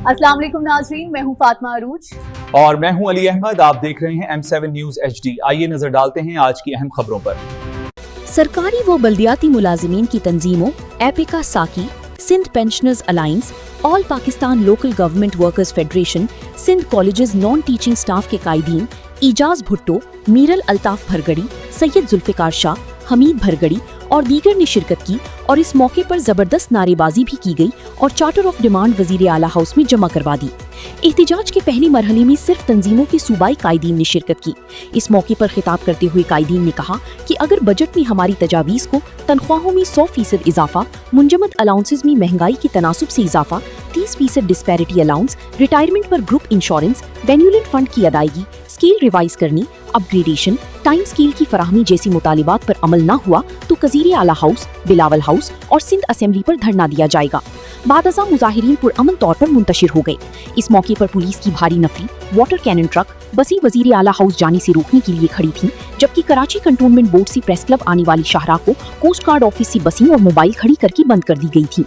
अस्सलाम वालेकुम नाज़रीन, मैं हूं फातिमा अरूज और मैं हूं अली अहमद। आप देख रहे हैं M7 न्यूज़ HD। आइए नजर डालते हैं आज की अहम खबरों पर। सरकारी व बल्दियाती मुलाजिमीन की तंजीमों एपिका साकी, Sindh pensioners alliance, all Pakistan local government workers federation, Sindh colleges non teaching staff के कायदीन इजाज भुट्टो, मीरल अल्ताफ भरगड़ी, सैयद जुल्फिकार शाह, हमीद भरगड़ी और दीगर ने शिरकत की और इस मौके पर जबरदस्त नारेबाजी भी की गई और चार्टर ऑफ डिमांड वजीर आला हाउस में जमा करवा दी। एहतिजाज के पहले मरहले में सिर्फ तंजीमों के सूबाई कायदीन ने शिरकत की। इस मौके पर खिताब करते हुए कायदीन ने कहा कि अगर बजट में हमारी तजावीज़ को तनख्वाहों में 100% इजाफा, मुंजमद अलाउंसेस में महंगाई के तनासुब से इजाफा, 30% डिस्पैरिटी अलाउंस, रिटायरमेंट पर ग्रुप इंश्योरेंस, बेन्यूलेट फंड की अदायगी, स्केल रिवाइज करनी, अपग्रेडेशन, टाइम स्केल की फराहमी जैसी मुतालिबात पर अमल न हुआ तो वज़ीर आला हाउस, बिलावल हाउस और सिंध असेंबली पर धरना दिया जाएगा। बादअज़ा मुजाहिरीन पुरअमन तौर पर मुंतशिर हो गए। इस मौके पर पुलिस की भारी नफरी, वाटर कैनन ट्रक बसें वज़ीर आला हाउस जाने से रोकने के लिए खड़ी थीं, जबकि कराची कंटोनमेंट बोर्ड से प्रेस क्लब आने वाली शाहराह को कोस्ट गार्ड ऑफिस से बसें और मोबाइल खड़ी करके बंद कर दी गई थी।